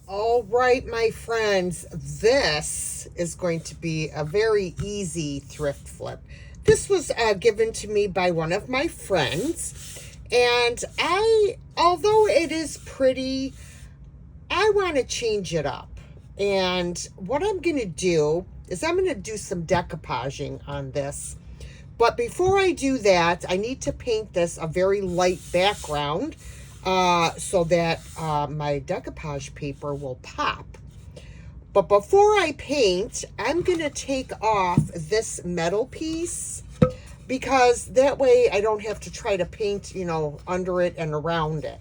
All right, my friends, this is going to be a very easy thrift flip. This was given to me by one of my friends, and although it is pretty, I want to change it up. And what I'm going to do is I'm going to do some decoupaging on this. But before I do that, I need to paint this a very light background so that my decoupage paper will pop. But before I paint, I'm going to take off this metal piece because that way I don't have to try to paint, under it and around it.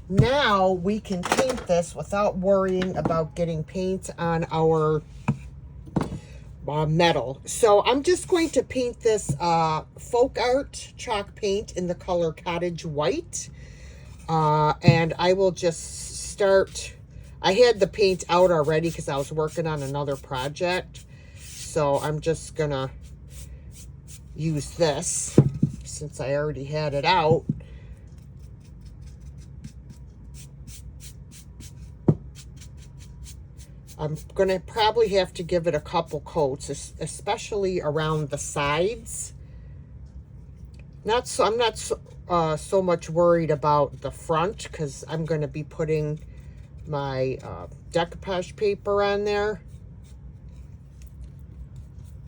Now we can paint this without worrying about getting paint on our metal. So I'm just going to paint this folk art chalk paint in the color Cottage White. And I will just start. I had the paint out already because I was working on another project. So I'm just gonna use this since I already had it out. I'm gonna probably have to give it a couple coats, especially around the sides. I'm not so much worried about the front because I'm going to be putting my decoupage paper on there.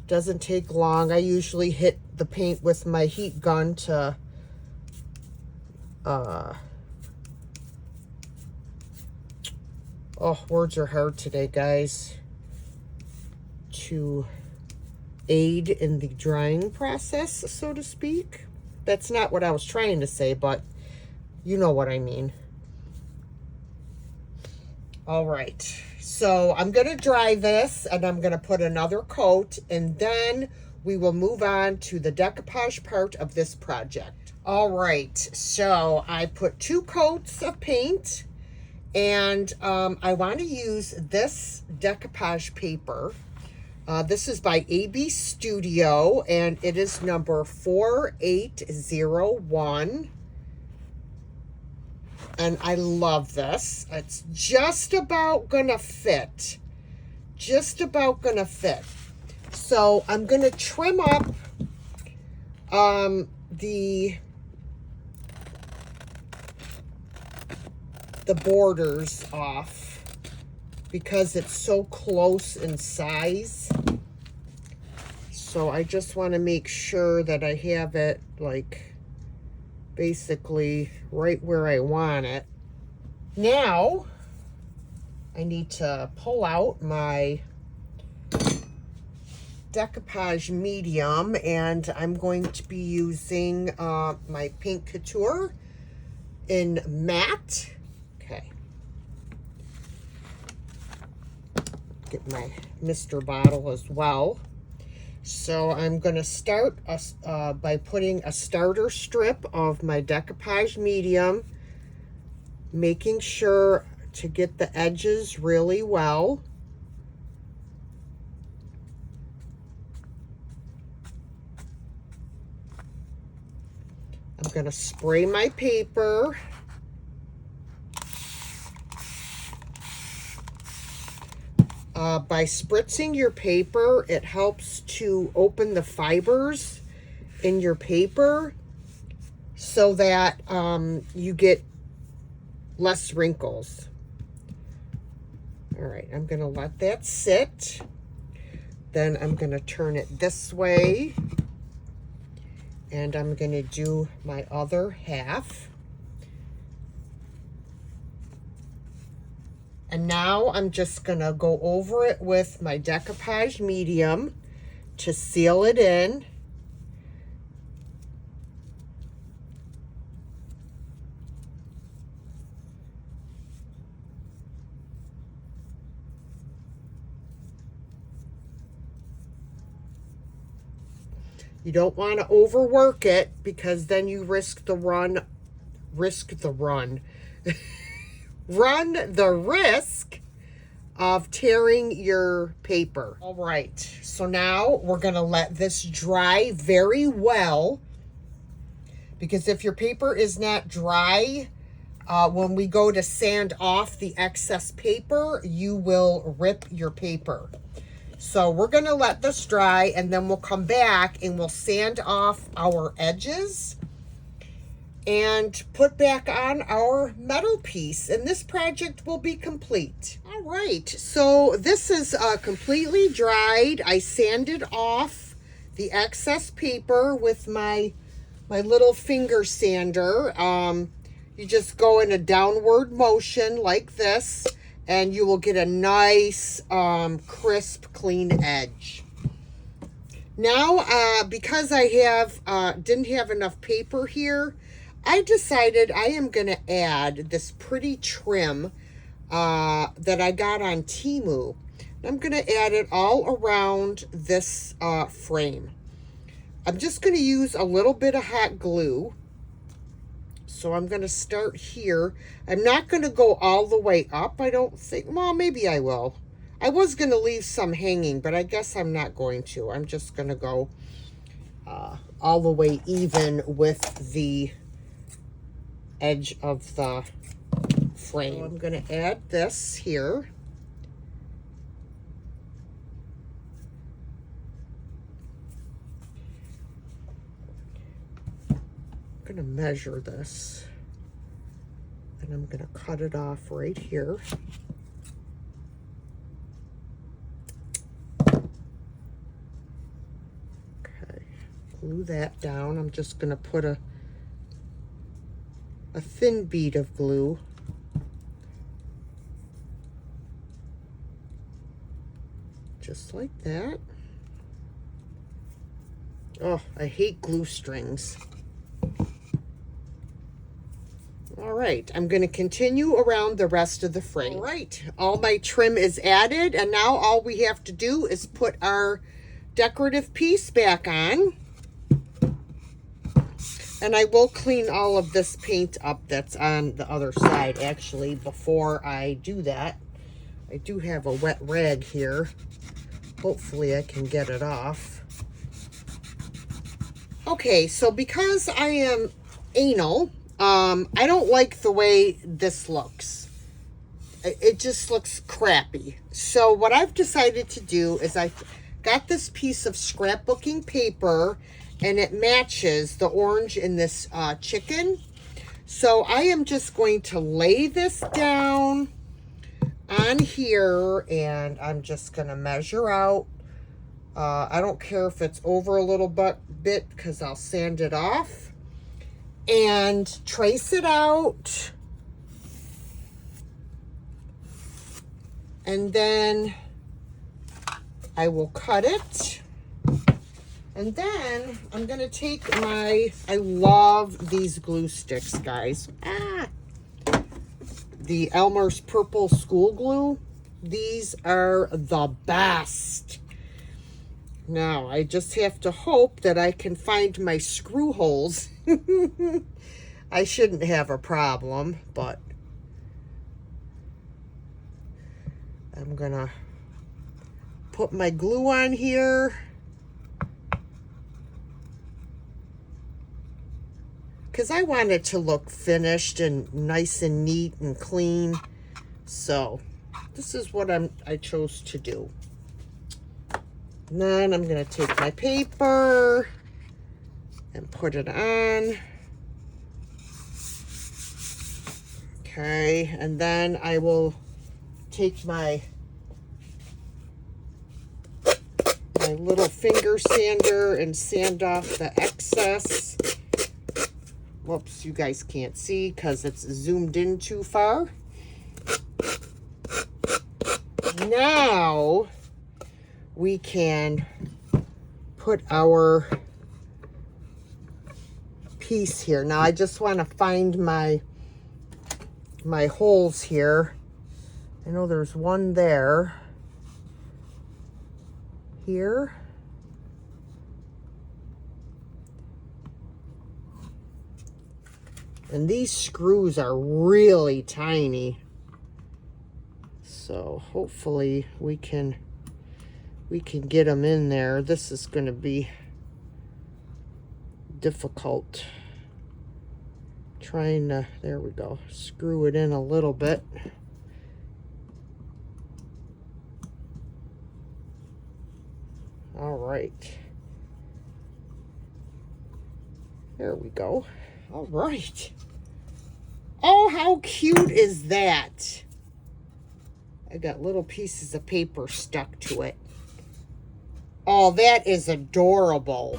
Doesn't take long. I usually hit the paint with my heat gun to words are hard today, guys. To aid in the drying process, so to speak. That's not what I was trying to say, but you know what I mean. All right, so I'm going to dry this and I'm going to put another coat, and then we will move on to the decoupage part of this project. All right, so I put 2 coats of paint, and I want to use this decoupage paper. This is by AB Studio, and it is number 4801. And I love this. It's just about gonna fit. Just about gonna fit. So I'm gonna trim up the borders off because it's so close in size. So I just want to make sure that I have it like basically right where I want it. Now I need to pull out my decoupage medium, and I'm going to be using my pink Couture in matte. Okay. Get my Mr. bottle as well. So I'm going to start by putting a starter strip of my decoupage medium, making sure to get the edges really well. I'm going to spray my paper. By spritzing your paper, it helps to open the fibers in your paper so that you get less wrinkles. All right, I'm going to let that sit. Then I'm going to turn it this way, and I'm going to do my other half. And now I'm just going to go over it with my decoupage medium to seal it in. You don't want to overwork it because then you run the risk of tearing your paper. All right, so now we're gonna let this dry very well, because if your paper is not dry, when we go to sand off the excess paper, you will rip your paper. So we're going to let this dry, and then we'll come back and we'll sand off our edges and put back on our metal piece, and this project will be complete. All right, so this is completely dried. I sanded off the excess paper with my little finger sander. You just go in a downward motion like this, and you will get a nice crisp, clean edge. Now, because I didn't have enough paper here, I decided I am going to add this pretty trim that I got on Temo. I'm going to add it all around this frame. I'm just going to use a little bit of hot glue. So I'm going to start here. I'm not going to go all the way up, I don't think. Well, maybe I will. I was going to leave some hanging, but I guess I'm not going to. I'm just going to go all the way even with the edge of the frame. So I'm going to add this here. I'm going to measure this, and I'm going to cut it off right here. Okay, glue that down. I'm just going to put a thin bead of glue. Just like that. Oh, I hate glue strings. All right, I'm going to continue around the rest of the frame. All right, all my trim is added, and now all we have to do is put our decorative piece back on. And I will clean all of this paint up that's on the other side. Actually, before I do that, I do have a wet rag here. Hopefully I can get it off. Okay, so because I am anal, I don't like the way this looks. It just looks crappy. So what I've decided to do is I got this piece of scrapbooking paper, and it matches the orange in this chicken. So I am just going to lay this down on here, and I'm just going to measure out. I don't care if it's over a little bit because I'll sand it off. And trace it out. And then I will cut it. And then I'm going to take I love these glue sticks, guys. The Elmer's Purple School Glue. These are the best. Now, I just have to hope that I can find my screw holes. I shouldn't have a problem, but I'm going to put my glue on here. Because I want it to look finished and nice and neat and clean. So this is what I chose to do. And then I'm going to take my paper and put it on. Okay, and then I will take my little finger sander and sand off the excess. Whoops, you guys can't see because it's zoomed in too far. Now we can put our piece here. Now I just want to find my holes here. I know there's one there. Here. And these screws are really tiny. So hopefully we can get them in there. This is going to be difficult trying to, there we go, screw it in a little bit. All right. There we go. All right. Oh, how cute is that? I got little pieces of paper stuck to it. Oh, that is adorable.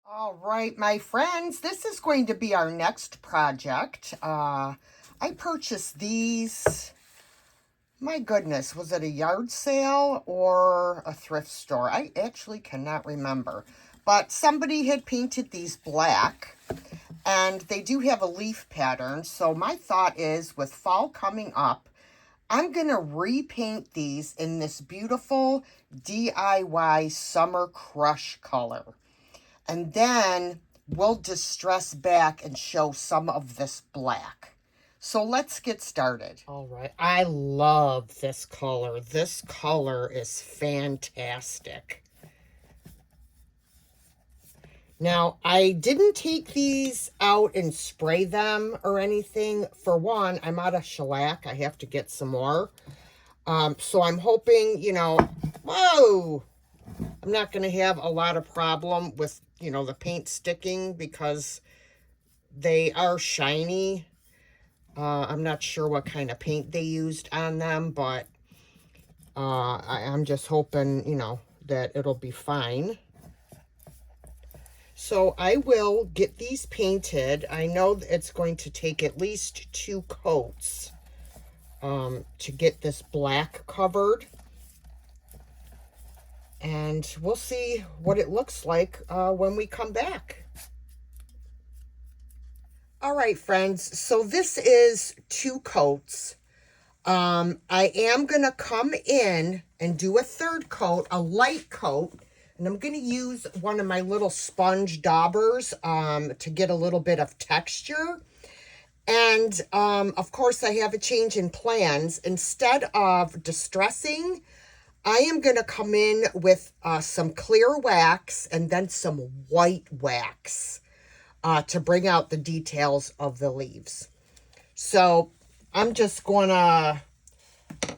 All right, my friends, this is going to be our next project. I purchased these, my goodness, was it a yard sale or a thrift store? I actually cannot remember. But somebody had painted these black, and they do have a leaf pattern. So my thought is, with fall coming up, I'm going to repaint these in this beautiful DIY Summer Crush color. And then we'll distress back and show some of this black. So let's get started. All right. I love this color. This color is fantastic. Now, I didn't take these out and spray them or anything. For one, I'm out of shellac. I have to get some more. So I'm hoping, you know, whoa, I'm not going to have a lot of problem with, you know, the paint sticking because they are shiny. I'm not sure what kind of paint they used on them, but I'm just hoping, you know, that it'll be fine. So I will get these painted. I know it's going to take at least 2 coats to get this black covered. And we'll see what it looks like when we come back. All right, friends. So this is 2 coats. I am going to come in and do a 3rd coat, a light coat. And I'm going to use one of my little sponge daubers to get a little bit of texture. And, of course, I have a change in plans. Instead of distressing, I am going to come in with some clear wax and then some white wax to bring out the details of the leaves. So I'm just going to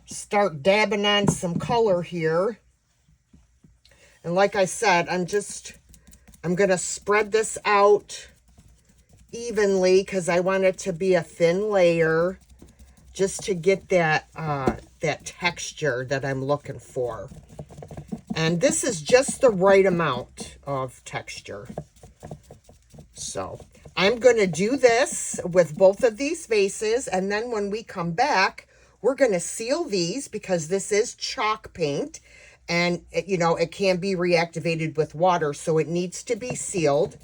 start dabbing on some color here. And like I said, I'm going to spread this out evenly because I want it to be a thin layer just to get that that texture that I'm looking for. And this is just the right amount of texture. So I'm going to do this with both of these vases, and then when we come back, we're going to seal these because this is chalk paint, and you know, it can be reactivated with water, so it needs to be sealed.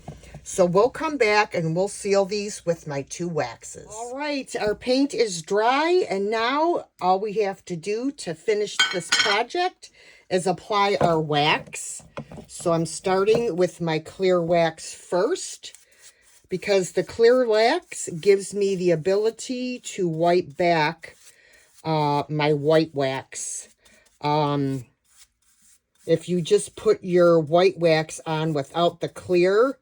So we'll come back and we'll seal these with my 2 waxes. All right, our paint is dry, and now all we have to do to finish this project is apply our wax. So I'm starting with my clear wax first, because the clear wax gives me the ability to wipe back my white wax. If you just put your white wax on without the clear,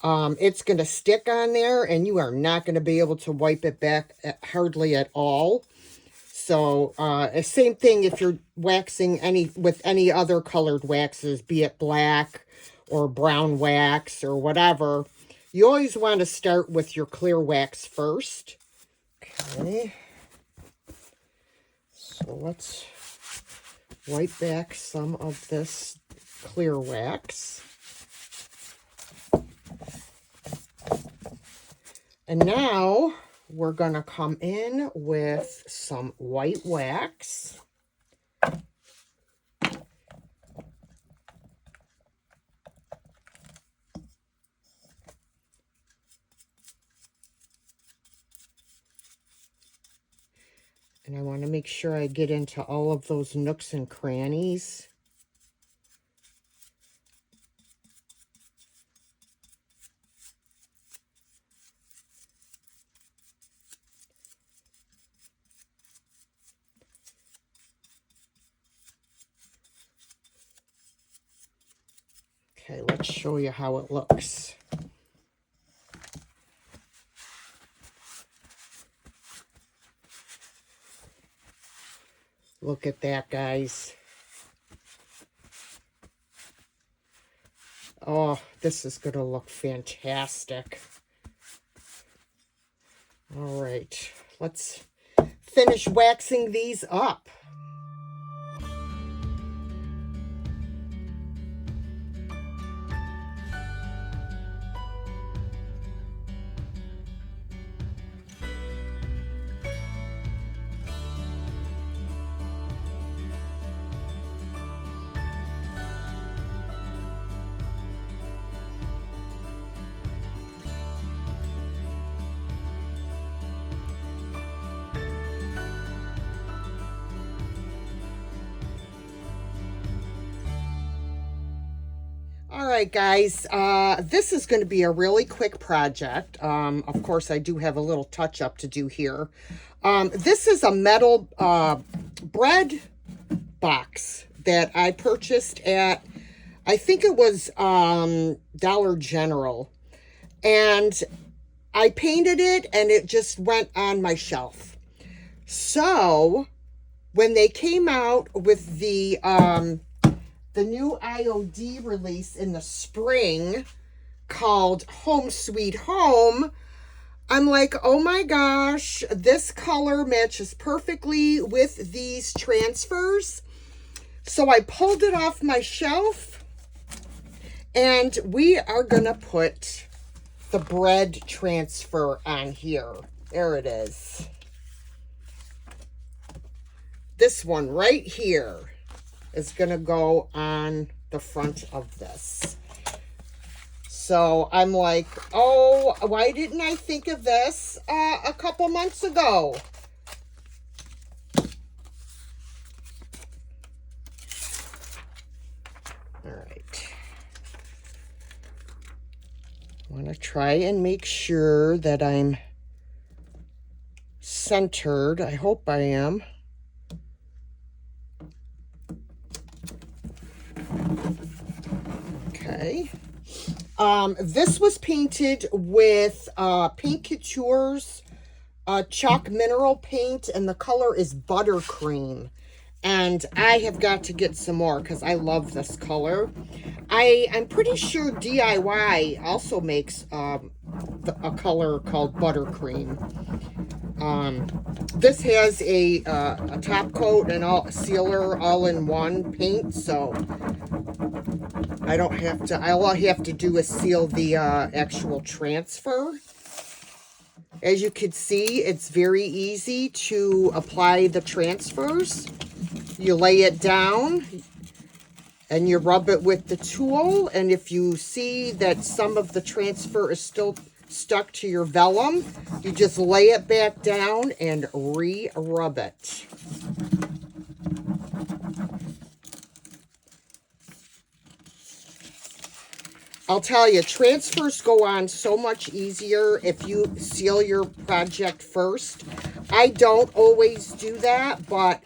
it's going to stick on there, and you are not going to be able to wipe it back hardly at all. So, same thing if you're waxing with any other colored waxes, be it black or brown wax or whatever. You always want to start with your clear wax first. Okay. So let's wipe back some of this clear wax. And now we're going to come in with some white wax. And I want to make sure I get into all of those nooks and crannies. Okay, let's show you how it looks. Look at that, guys. Oh, this is going to look fantastic. All right, let's finish waxing these up. All right, guys, this is going to be a really quick project. Of course, I do have a little touch up to do here. This is a metal bread box that I purchased at, I think it was Dollar General. And I painted it and it just went on my shelf. So when they came out with the new IOD release in the spring called Home Sweet Home, I'm like, oh my gosh, this color matches perfectly with these transfers. So I pulled it off my shelf and we are gonna put the bread transfer on here. There it is. This one right here is going to go on the front of this. So I'm like, oh, why didn't I think of this a couple months ago? All right. I want to try and make sure that I'm centered. I hope I am. Okay. This was painted with Paint Couture's chalk mineral paint, and the color is buttercream. And I have got to get some more because I love this color. I'm pretty sure DIY also makes a color called buttercream. This has a top coat and a sealer all-in-one paint, so I don't have to. All I have to do is seal the actual transfer. As you can see, it's very easy to apply the transfers. You lay it down and you rub it with the tool, and if you see that some of the transfer is still stuck to your vellum, you just lay it back down and re-rub it. I'll tell you, transfers go on so much easier if you seal your project first. I don't always do that, but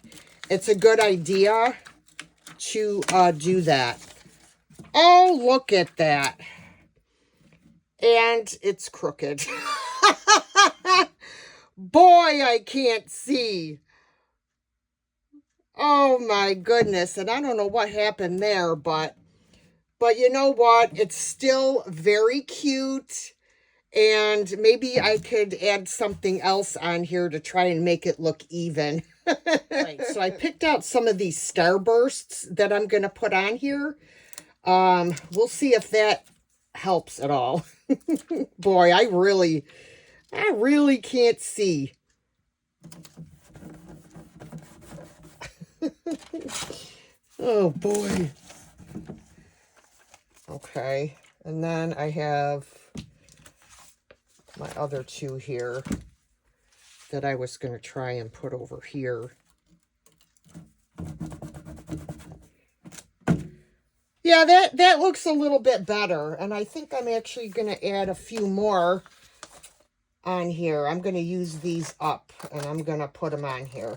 it's a good idea to do that. Oh, look at that. And it's crooked. Boy, I can't see. Oh my goodness. And I don't know what happened there, but you know what? It's still very cute. And maybe I could add something else on here to try and make it look even. Right, so I picked out some of these starbursts that I'm going to put on here. We'll see if that helps at all. Boy, I really can't see. Oh boy. Okay, and then I have my other two here. that I was going to try and put over here. Yeah, that looks a little bit better. And I think I'm actually going to add a few more on here. I'm going to use these up and I'm going to put them on here.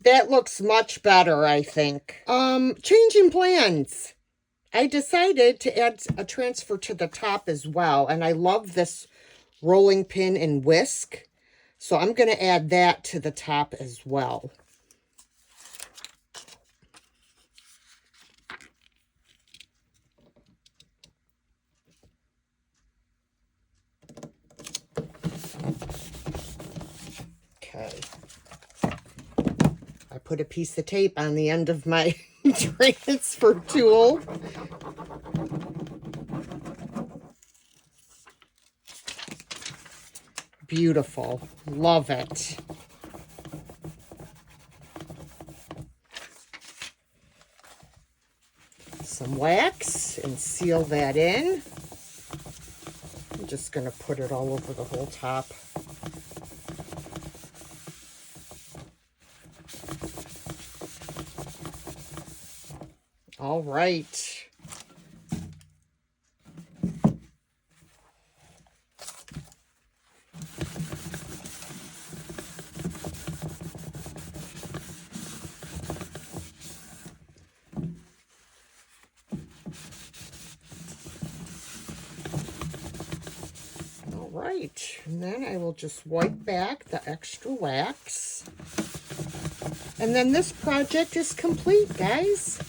That looks much better, I think. Changing plans. I decided to add a transfer to the top as well, and I love this rolling pin and whisk, so I'm going to add that to the top as well. Okay. I put a piece of tape on the end of my transfer tool. Beautiful. Love it. Some wax and seal that in. I'm just going to put it all over the whole top. All right. Right, and then I will just wipe back the extra wax. And then this project is complete, guys.